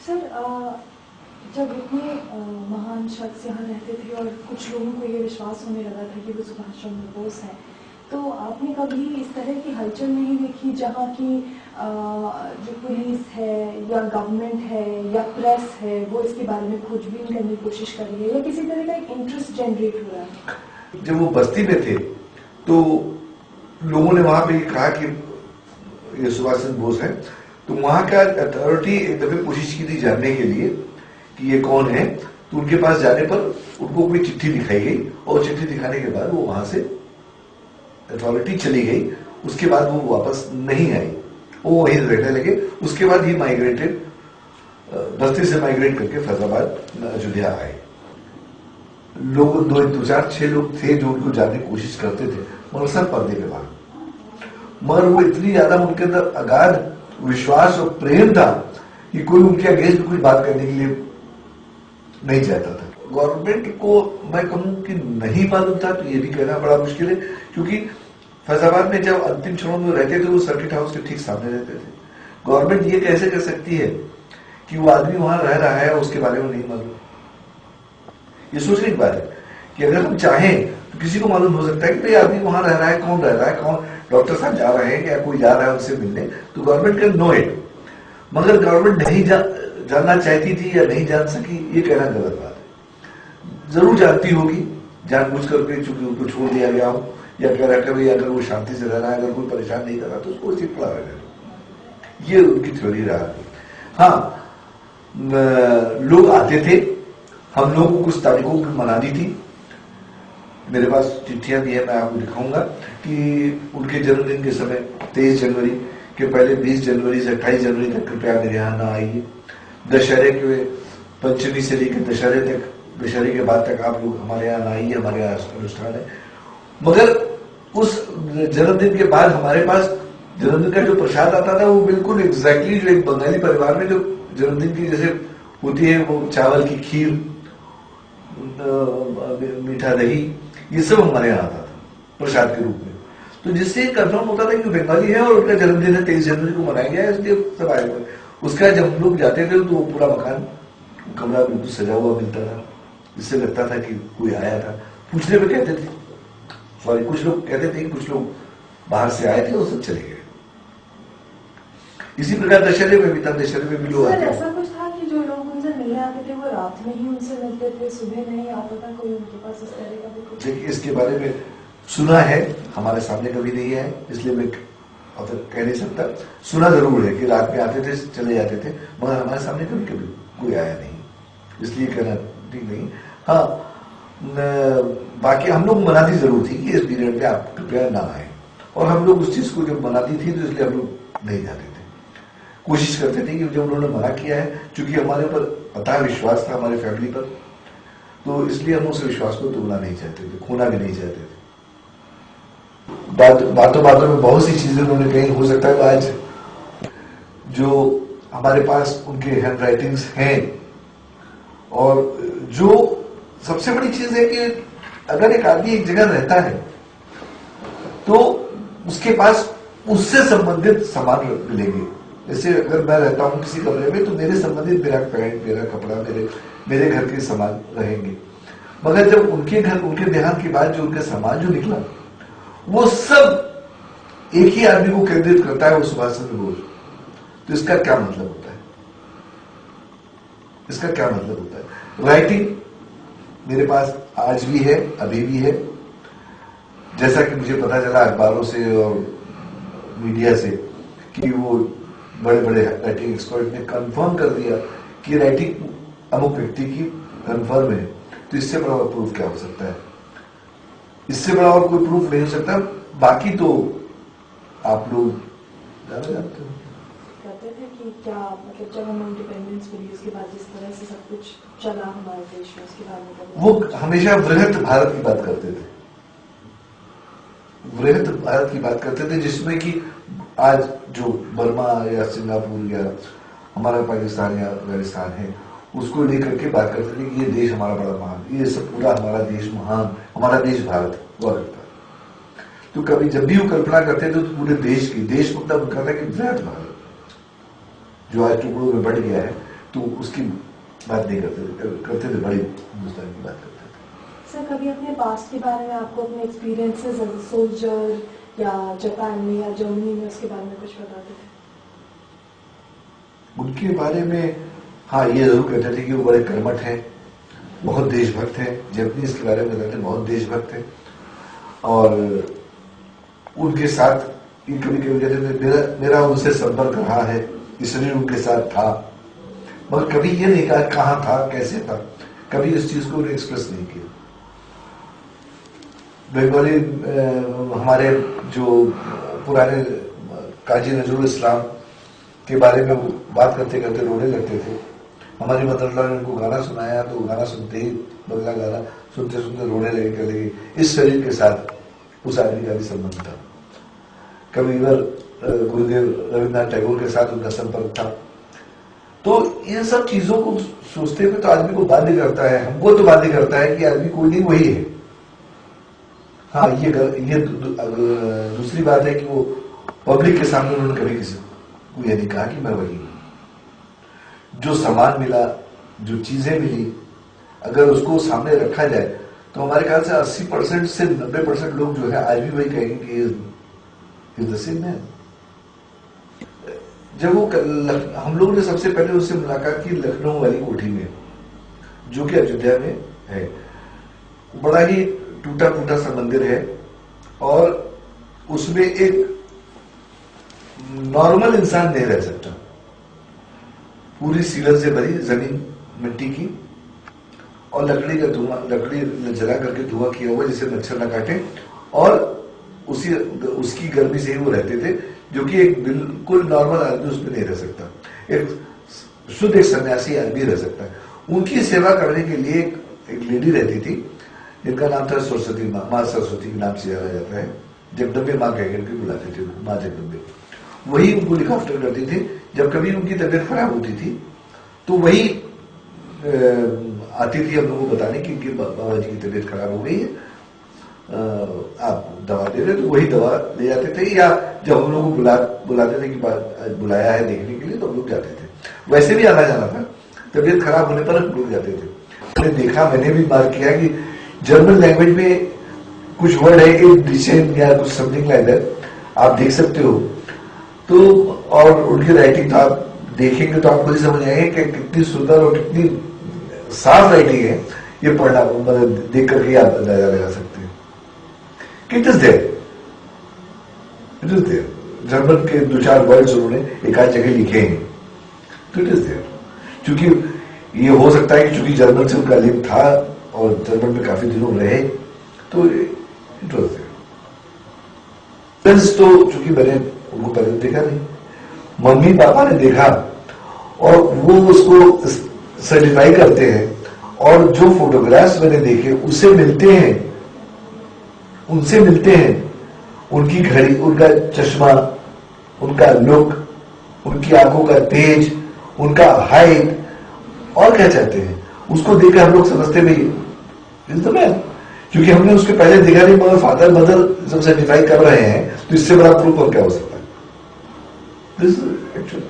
Sir जब इतने महान शख्स यहाँ रहते थे और कुछ लोगों को ये विश्वास होने लगा था कि वो सुभाष चंद्र बोस हैं, तो आपने कभी इस तरह की हलचल नहीं देखी जहाँ की जो पुलिस है या गवर्नमेंट है या प्रेस है वो इसके बारे में खोजबीन करने की कोशिश कर रही है या किसी तरह का एक इंटरेस्ट जनरेट हो रहा है? जब वो बस्ती में थे तो लोगों ने वहां पे कहा कि ये सुभाष चंद्र बोस है, तो वहां का अथॉरिटी एक दफे कोशिश की थी जानने के लिए कि ये कौन है। तो उनके पास जाने पर उनको कोई चिट्ठी दिखाई गई और चिट्ठी दिखाने के बाद वो वहां से अथॉरिटी चली गई। उसके बाद वो वापस नहीं आई, वो वहीं रहने लगे। उसके बाद ही माइग्रेटेड, बस्ती से माइग्रेट करके फैजाबाद अयोध्या आए। लोग दो चार 6 लोग थे जो उनको जानने की कोशिश करते थे, मगर सब पर्दे के बाहर। मगर वो इतनी ज्यादा उनके अंदर अगाध विश्वास और प्रेम था कि कोई उनके अगेंस्ट कुछ बात करने के लिए नहीं चाहता था। गवर्नमेंट को मैं कहूं कि नहीं मालूम था तो ये भी कहना बड़ा मुश्किल है, क्योंकि फैजाबाद में जब अंतिम क्षणों में रहते थे वो सर्किट हाउस के ठीक सामने रहते थे। गवर्नमेंट ये कैसे कर सकती है कि वो आदमी वहां रह रहा है और उसके बारे में नहीं मालूम? ये सोचने की बात है कि अगर हम चाहें तो किसी को मालूम हो सकता है कि भाई आदमी वहां रह रहा है, कौन रह रहा है, कौन डॉक्टर साहब जा रहे हैं या कोई जा रहा है उनसे मिलने, तो गवर्नमेंट कैन नो इट। मगर गवर्नमेंट नहीं जानना चाहती थी या नहीं जान सकी, ये कहना गलत बात है। जरूर जानती होगी, जानबूझ करके चूंकि उनको छोड़ दिया गया हो या कह रहा भाई अगर वो शांति से रह रहा है, अगर कोई परेशान नहीं कर रहा तो उसको उसी पड़ा रहे, ये उनकी थ्योरी रहा थी। हाँ, लोग आते थे, हम लोगों को कुछ तारीखों की मनानी थी। मेरे पास चिट्ठियां भी है, मैं आपको दिखाऊंगा कि उनके जन्मदिन के समय 23 जनवरी के पहले 20 जनवरी से 28 जनवरी तक कृपया मेरे यहाँ ना आइए। दशहरे के पंचमी से लेकर दशहरे तक, दशहरे के बाद तक आप लोग हमारे यहाँ ना आइए, हमारे यहाँ अनुष्ठान है। मगर उस जन्मदिन के बाद हमारे पास जन्मदिन का जो प्रसाद आता था वो बिल्कुल एग्जैक्टली जो एक बंगाली परिवार में जो जन्मदिन की जैसे होती है, वो चावल की खीर, मीठा दही, ये सब हमारे यहाँ आता था प्रसाद के रूप में। तो जिससे कंफर्म होता था कि बंगाली है और उनका जन्मदिन है 23 जनवरी को मनाया गया है, इसलिए सब आए हुए। उसका जब हम लोग जाते थे तो वो पूरा मकान, कमरा बिल्कुल सजा हुआ मिलता था, इससे लगता था कि कोई आया था। पूछने में कहते थे, सॉरी, कुछ लोग कहते थे कि कुछ लोग बाहर से आए थे और सब चले गए। इसी प्रकार दशहरे में भी था, दशहरे में भी लोग आते ऐसा कुछ था कि जो लोग उनसे मिलने आते थे वो रात में ही उनसे मिलते थे, सुबह नहीं आता था कोई उनके पास इस तरह का भी कुछ? देखिए, इसके बारे में सुना है, हमारे सामने कभी नहीं है, इसलिए मैं कह नहीं सकता। सुना जरूर है कि रात में आते थे, चले जाते थे, मगर हमारे सामने कभी कभी कोई आया नहीं, इसलिए कहना ठीक नहीं। हाँ, बाकी हम लोग मनाती जरूर थी कि इस पीरियड में आप कृपया ना आए, और हम लोग उस चीज को जब मनाती थी तो इसलिए हम लोग नहीं जाते थे। कोशिश करते थे कि जब उन्होंने मना किया है, चूंकि हमारे ऊपर अथाह विश्वास था हमारी फैमिली पर, तो इसलिए हम उस विश्वास को तोड़ना नहीं चाहते थे, खोना भी नहीं चाहते थे। बातों बातों में बहुत सी चीजें उन्होंने कही। हो सकता है आज जो हमारे पास उनके हैंड राइटिंग्स हैं, और जो सबसे बड़ी चीज है कि अगर एक आदमी एक जगह रहता है तो उसके पास उससे संबंधित सामान मिलेंगे। जैसे अगर मैं रहता हूं किसी कमरे में तो मेरे संबंधित मेरा पैंट, मेरा कपड़ा, मेरे घर के सामान रहेंगे। मगर जब उनके घर, उनके देहांत के बाद जो उनका सामान जो निकला, वो सब एक ही आदमी को केंद्रित करता है, वो सुभाष चंद्र बोस। तो इसका क्या मतलब होता है? इसका क्या मतलब होता है? राइटिंग मेरे पास आज भी है, अभी भी है। जैसा कि मुझे पता चला अखबारों से और मीडिया से कि वो बड़े बड़े राइटिंग एक्सपर्ट ने कंफर्म कर दिया कि राइटिंग अमुक व्यक्ति की कंफर्म है। तो इससे बड़ा प्रूफ क्या हो सकता है? इससे बड़ा और कोई प्रूफ नहीं हो सकता। बाकी तो आप लोग ज्यादा जानते हो। कहते थे कि क्या मतलब जब हमें इंडिपेंडेंस मिली उसके बाद जिस तरह से सब कुछ चला हमारे देश में, उसके बाद मतलब वो हमेशा वृहत भारत की बात करते थे, वृहत भारत की बात करते थे, जिसमें कि आज जो बर्मा या सिंगापुर या हमारा पाकिस्तान या अफगानिस्तान है, उसको लेकर के बात करते थे कि ये देश हमारा बड़ा महान, ये सब पूरा हमारा देश महान, हमारा देश भारत हुआ करता है। तो कभी जब भी वो कल्पना करते थे तो पूरे देश की, देश मतलब कहता है कि वृहत भारत जो आज टुकड़ों में बढ़ गया है, तो उसकी बात नहीं करते थे, बड़ी हिंदुस्तान की बात करते थे। सर कभी अपने पास्ट के बारे में आपको अपने एक्सपीरियंसेस एज अ सोल्जर या जापान में या जर्मनी में उसके बारे में कुछ बताते थे? उनके बारे में हाँ ये जरूर कहते थे कि वो बड़े कर्मठ हैं, बहुत देशभक्त हैं। जापानीज के बारे में बताते हैं बहुत देशभक्त हैं, और उनके साथ कभी कभी कहते थे मेरा उनसे संपर्क रहा है, इसलिए उनके साथ था, मगर कभी ये नहीं कहा कहाँ था कैसे था, कभी इस चीज को उन्हें एक्सप्रेस नहीं किया। बंगाली हमारे जो पुराने काजी नजरुल इस्लाम के बारे में बात करते करते रोने लगते थे। हमारी मदरसा ने उनको गाना सुनाया तो गाना सुनते ही बंगला गाना सुनते सुनते रोने लगे, कर लगे। इस शरीर के साथ उस आदमी का भी संबंध था। कभी इधर गुरुदेव रविन्द्रनाथ टैगोर के साथ उनका संपर्क था। तो इन सब चीजों को सोचते हुए तो आदमी को बाध्य करता है, हमको तो बाध्य करता है कि आदमी कोई नहीं वही है। हाँ ये दूसरी बात है कि वो पब्लिक के सामने उन्होंने कभी किसी को ये नहीं कहा कि मैं वही हूं। जो सामान मिला, जो चीजें मिली, अगर उसको सामने रखा जाए तो हमारे ख्याल से 80% से 90% लोग जो है आज भी वही कहेंगे कि इज द सेम मैन। जब वो हम लोगों ने सबसे पहले उससे मुलाकात की लखनऊ वाली कोठी में, जो कि अयोध्या में है। बड़ा ही टूटा फूटा सा मंदिर है और उसमें एक नॉर्मल इंसान नहीं रह सकता। पूरी सीलन से भरी जमीन मिट्टी की, और लकड़ी का धुआं, लकड़ी जला करके धुआं किया हुआ जिसे मच्छर न काटे, और उसकी गर्मी से ही वो रहते थे, जो कि एक बिल्कुल नॉर्मल आदमी उसमें नहीं रह सकता। एक शुद्ध एक सन्यासी आदमी रह सकता है। उनकी सेवा करने के लिए एक लेडी रहती थी जिनका नाम था सरस्वती माँ सरस्वती के नाम से जाना जाता है। जगदम्बे माँ कह करके बुलाते थे, माँ जगदम्बे। वही उनको लुक आफ्टर करती थी। जब कभी उनकी तबीयत खराब होती थी तो वही आती थी हम लोगों को बताने कि बाबा जी की तबीयत खराब हो गई है, आप दवा दे रहे, तो वही दवा ले जाते थे। या जब हम लोग को बुलाते थे कि बुलाया है देखने के लिए, तो हम लोग जाते थे। वैसे भी आना जाना था, तबीयत खराब होने पर हम लोग जाते थे। मैंने देखा, मैंने भी मार्क किया कि जर्मन लैंग्वेज में कुछ वर्ड है कि डिसेंट या कुछ समथिंग लाइक दैट, आप देख सकते हो। तो और उनकी राइटिंग तो आप देखेंगे तो आपको समझ आएगा कि कितनी सुंदर और कितनी साफ राइटिंग है। ये पढ़ना मतलब देख करके आप अंदाजा लगा सकते हैं कि it is there, it is there. German के 2-4 वर्ड्स उन्होंने एक आध जगह लिखे हैं, तो इट इज देयर। क्योंकि ये हो सकता है कि चूंकि जर्मन से उनका लिंक था और जर्मन में काफी दिनों रहे, तो इट वाज देयर। तो चूंकि मैंने उनको पहले देखा नहीं, मम्मी पापा ने देखा और वो उसको सर्टिफाई करते हैं, और जो फोटोग्राफ्स मैंने देखे उससे मिलते हैं, उनसे मिलते हैं। उनकी घड़ी, उनका चश्मा, उनका लुक, उनकी आंखों का तेज, उनका हाइट, और क्या चाहते हैं। उसको देखकर हम लोग समझते भी इज द मैन, क्योंकि हमने उसके पहले देखा नहीं, मगर फादर मदर जब सर्टिफाई कर रहे हैं तो इससे बड़ा प्रूफ और क्या हो सकता है। This actually